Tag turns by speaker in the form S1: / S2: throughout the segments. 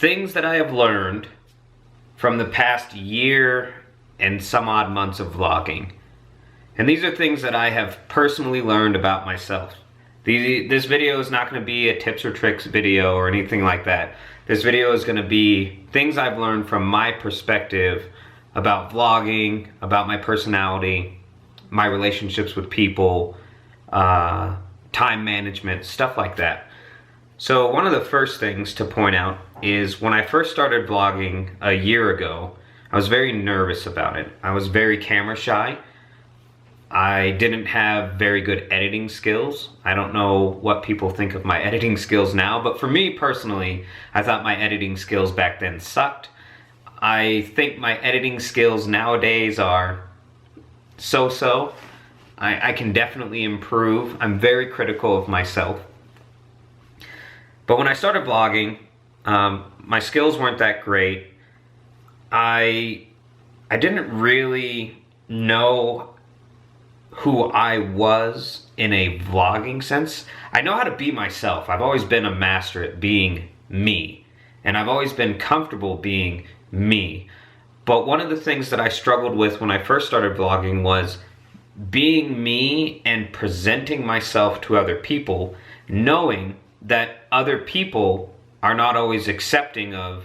S1: things that I have learned from the past year and some odd months of vlogging. And these are things that I have personally learned about myself. This video is not going to be a tips or tricks video or anything like that. This video is going to be things I've learned from my perspective about vlogging, about my personality, my relationships with people, time management, stuff like that. So one of the first things to point out is when I first started vlogging a year ago, I was very nervous about it. I was very camera shy. I didn't have very good editing skills. I don't know what people think of my editing skills now, but for me personally, I thought my editing skills back then sucked. I think my editing skills nowadays are so-so. I can definitely improve. I'm very critical of myself. But when I started vlogging, my skills weren't that great. I didn't really know who I was in a vlogging sense. I know how to be myself. I've always been a master at being me. And I've always been comfortable being me. But one of the things that I struggled with when I first started vlogging was being me and presenting myself to other people, knowing that other people are not always accepting of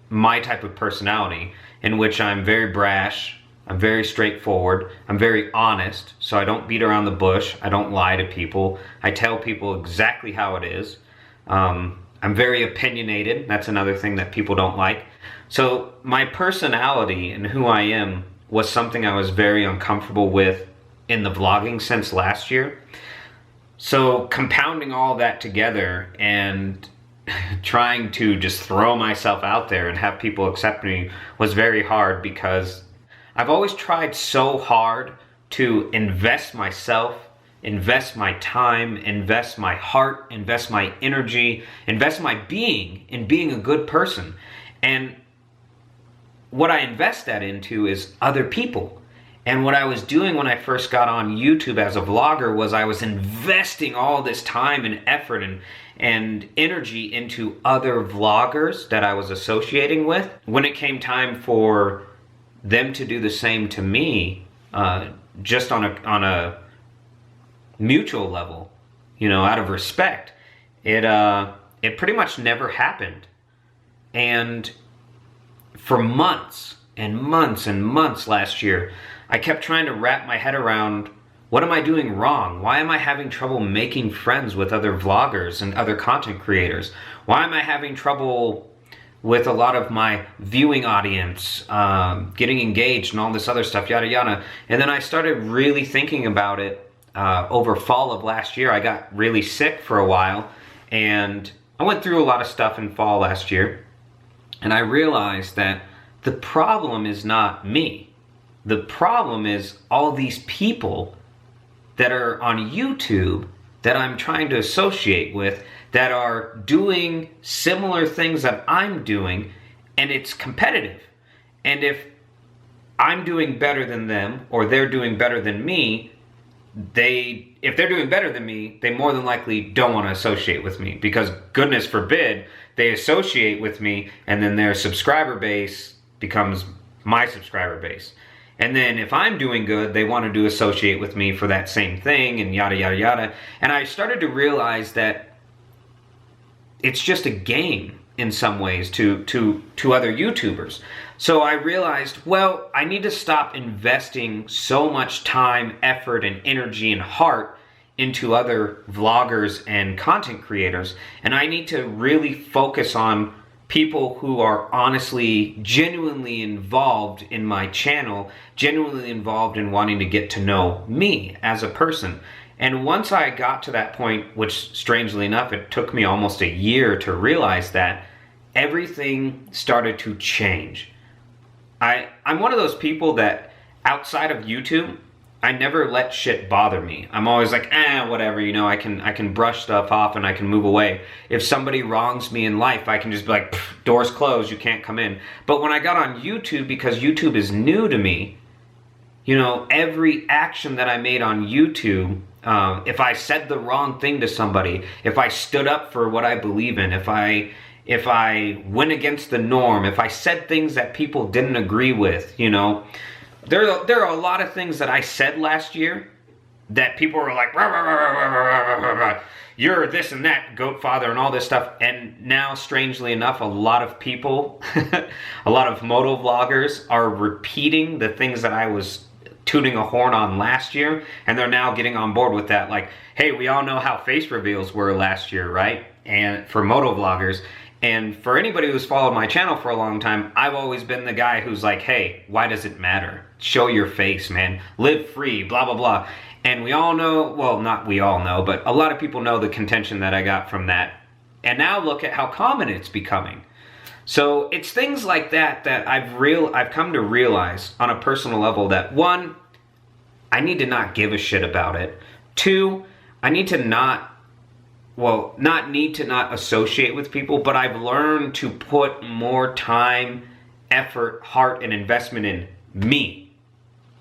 S1: my type of personality, in which I'm very brash, I'm very straightforward, I'm very honest, so I don't beat around the bush, I don't lie to people, I tell people exactly how it is. I'm very opinionated, that's another thing that people don't like. So my personality and who I am was something I was very uncomfortable with in the vlogging sense last year. So compounding all that together and trying to just throw myself out there and have people accept me was very hard, because I've always tried so hard to invest myself, invest my time, invest my heart, invest my energy, invest my being in being a good person. And what I invest that into is other people. And what I was doing when I first got on YouTube as a vlogger was I was investing all this time and effort and energy into other vloggers that I was associating with. When it came time for them to do the same to me, just on a mutual level, you know, out of respect, it pretty much never happened. And for months and months and months last year, I kept trying to wrap my head around, what am I doing wrong? Why am I having trouble making friends with other vloggers and other content creators? Why am I having trouble with a lot of my viewing audience, getting engaged and all this other stuff, yada yada. And then I started really thinking about it over fall of last year. I got really sick for a while, and I went through a lot of stuff in fall last year, and I realized that the problem is not me. The problem is all these people that are on YouTube that I'm trying to associate with, that are doing similar things that I'm doing, and it's competitive. And if I'm doing better than them, or they're doing better than me, if they're doing better than me, they more than likely don't want to associate with me, because goodness forbid they associate with me and then their subscriber base becomes my subscriber base. And then if I'm doing good, they want to associate with me for that same thing, and yada yada yada. And I started to realize that it's just a game in some ways to other YouTubers. So I realized, well, I need to stop investing so much time, effort, and energy and heart into other vloggers and content creators, and I need to really focus on people who are honestly, genuinely involved in my channel, genuinely involved in wanting to get to know me as a person. And once I got to that point, which strangely enough, it took me almost a year to realize that, everything started to change. I'm one of those people that outside of YouTube, I never let shit bother me. I'm always like, whatever, you know, I can brush stuff off and I can move away. If somebody wrongs me in life, I can just be like, doors closed, you can't come in. But when I got on YouTube, because YouTube is new to me, you know, every action that I made on YouTube, if I said the wrong thing to somebody, if I stood up for what I believe in, if I if I went against the norm, if I said things that people didn't agree with, you know. There are a lot of things that I said last year that people were like, rah, rah, rah, rah, rah, rah, rah, rah, you're this and that, Goatfather, and all this stuff. And now, strangely enough, a lot of people, a lot of moto vloggers are repeating the things that I was tooting a horn on last year, and they're now getting on board with that. Like, hey, we all know how face reveals were last year, right? And for moto vloggers. And for anybody who's followed my channel for a long time, I've always been the guy who's like, hey, why does it matter? Show your face, man. Live free, blah, blah, blah. And we all know, well, not we all know, but a lot of people know the contention that I got from that. And now look at how common it's becoming. So it's things like that that I've come to realize on a personal level that, one, I need to not give a shit about it. Two, I need to not associate with people, but I've learned to put more time, effort, heart, and investment in me,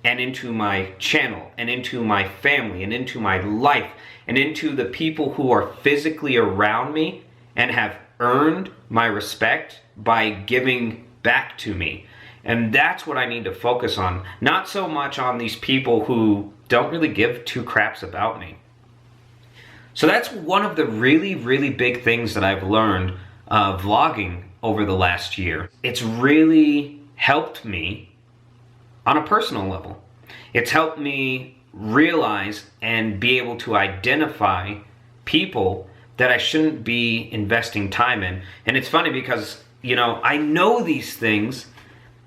S1: and into my channel, and into my family, and into my life, and into the people who are physically around me and have earned my respect by giving back to me. And that's what I need to focus on. Not so much on these people who don't really give two craps about me. So that's one of the really, really big things that I've learned vlogging over the last year. It's really helped me on a personal level. It's helped me realize and be able to identify people that I shouldn't be investing time in. And it's funny because, you know, I know these things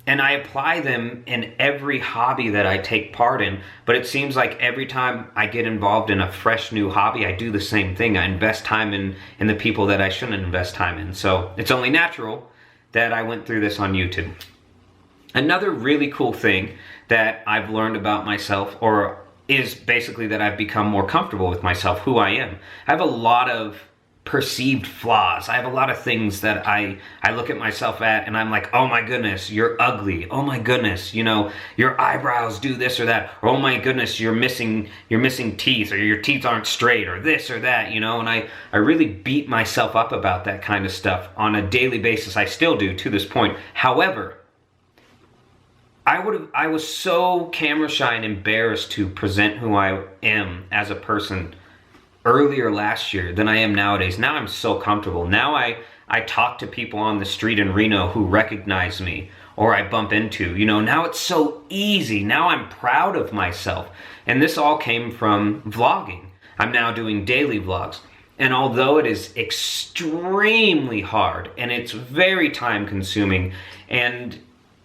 S1: and I apply them in every hobby that I take part in, but it seems like every time I get involved in a fresh new hobby, I do the same thing. I invest time in the people that I shouldn't invest time in. So it's only natural that I went through this on YouTube. Another really cool thing that I've learned about myself, or is basically that I've become more comfortable with myself, who I am. I have a lot of perceived flaws. I have a lot of things that I look at myself at and I'm like, oh my goodness, you're ugly. Oh my goodness, you know, your eyebrows do this or that. Or, oh my goodness, you're missing teeth, or your teeth aren't straight, or this or that, you know. And I really beat myself up about that kind of stuff on a daily basis. I still do to this point. However, I was so camera shy and embarrassed to present who I am as a person earlier last year than I am nowadays. Now I'm so comfortable. Now I talk to people on the street in Reno who recognize me or I bump into, you know. Now it's so easy. Now I'm proud of myself. And this all came from vlogging. I'm now doing daily vlogs. And although it is extremely hard and it's very time consuming and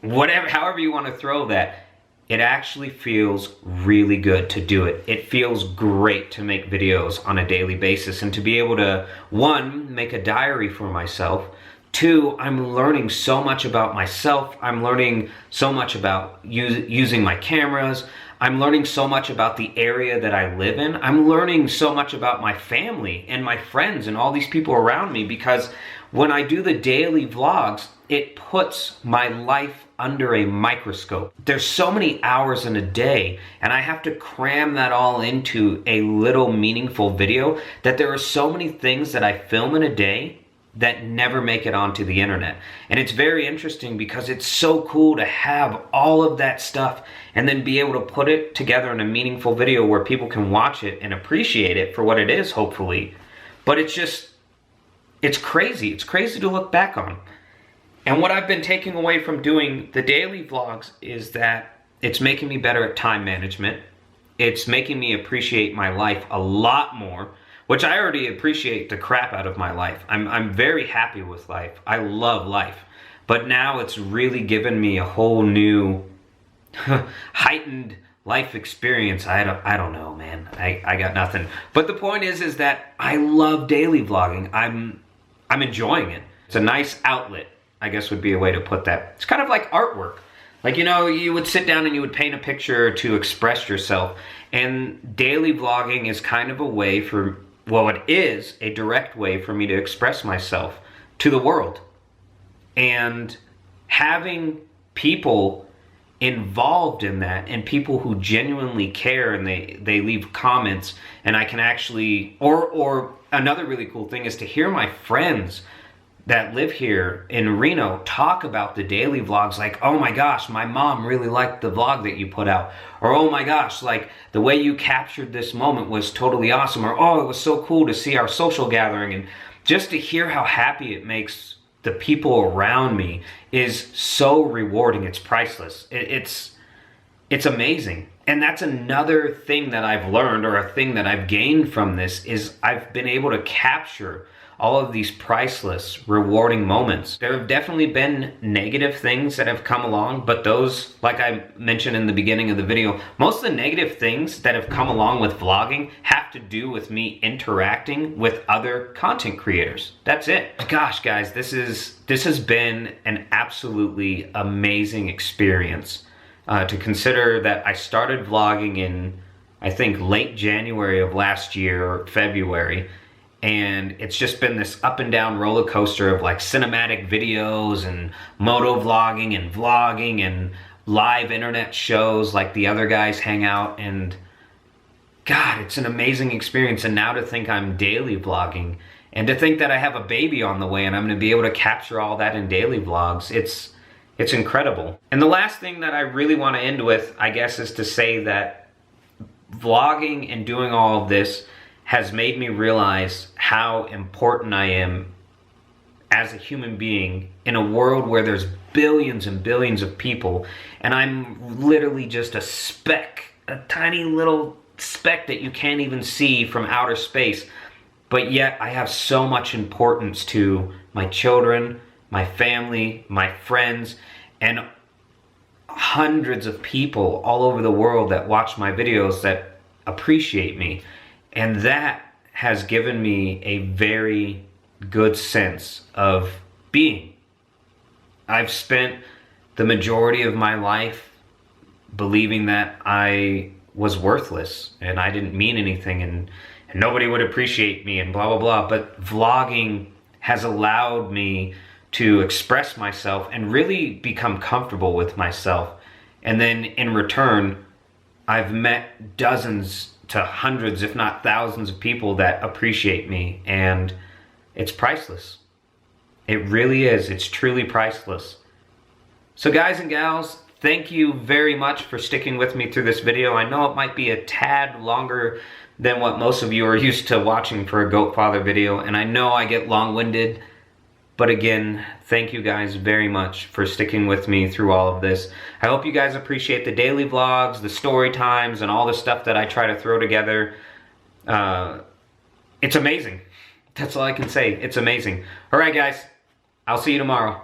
S1: however you want to throw that, it actually feels really good to do it. It feels great to make videos on a daily basis and to be able to, one, make a diary for myself. Two, I'm learning so much about myself. I'm learning so much about using my cameras. I'm learning so much about the area that I live in. I'm learning so much about my family and my friends and all these people around me, because when I do the daily vlogs, it puts my life under a microscope. There's so many hours in a day, and I have to cram that all into a little meaningful video, that there are so many things that I film in a day that never make it onto the internet. And it's very interesting because it's so cool to have all of that stuff and then be able to put it together in a meaningful video where people can watch it and appreciate it for what it is, hopefully. But it's crazy. It's crazy to look back on. And what I've been taking away from doing the daily vlogs is that it's making me better at time management. It's making me appreciate my life a lot more, which I already appreciate the crap out of my life. I'm very happy with life. I love life. But now it's really given me a whole new heightened life experience. I don't know, man. I got nothing. But the point is that I love daily vlogging. I'm enjoying it. It's a nice outlet, I guess would be a way to put that. It's kind of like artwork. Like, you know, you would sit down and you would paint a picture to express yourself. And daily vlogging is kind of a way for, well, it is a direct way for me to express myself to the world. And having people involved in that, and people who genuinely care, and they leave comments, and I can actually, or another really cool thing is to hear my friends that live here in Reno talk about the daily vlogs like, oh my gosh, my mom really liked the vlog that you put out. Or, oh my gosh, like the way you captured this moment was totally awesome. Or, oh, it was so cool to see our social gathering. And just to hear how happy it makes the people around me is so rewarding. It's priceless. It's amazing. And that's another thing that I've learned, or a thing that I've gained from this, is I've been able to capture all of these priceless, rewarding moments. There have definitely been negative things that have come along, but those, like I mentioned in the beginning of the video, most of the negative things that have come along with vlogging have to do with me interacting with other content creators. That's it. Gosh, guys, this has been an absolutely amazing experience. To consider that I started vlogging in, I think, late January of last year, or February, and it's just been this up and down roller coaster of like cinematic videos and moto vlogging and vlogging and live internet shows like the other guys hang out, and God, it's an amazing experience. And now to think I'm daily vlogging, and to think that I have a baby on the way and I'm going to be able to capture all that in daily vlogs, it's incredible. And the last thing that I really want to end with, I guess, is to say that vlogging and doing all of this has made me realize how important I am as a human being in a world where there's billions and billions of people, and I'm literally just a speck, a tiny little speck that you can't even see from outer space. But yet I have so much importance to my children, my family, my friends, and hundreds of people all over the world that watch my videos that appreciate me. And that has given me a very good sense of being. I've spent the majority of my life believing that I was worthless and I didn't mean anything, and nobody would appreciate me and blah, blah, blah. But vlogging has allowed me to express myself and really become comfortable with myself. And then in return, I've met dozens to hundreds, if not thousands, of people that appreciate me, and it's priceless. It really is. It's truly priceless. So guys and gals, thank you very much for sticking with me through this video. I know it might be a tad longer than what most of you are used to watching for a Goatfather video, and I know I get long-winded, but again, thank you guys very much for sticking with me through all of this. I hope you guys appreciate the daily vlogs, the story times, and all the stuff that I try to throw together. It's amazing. That's all I can say. It's amazing. All right, guys. I'll see you tomorrow.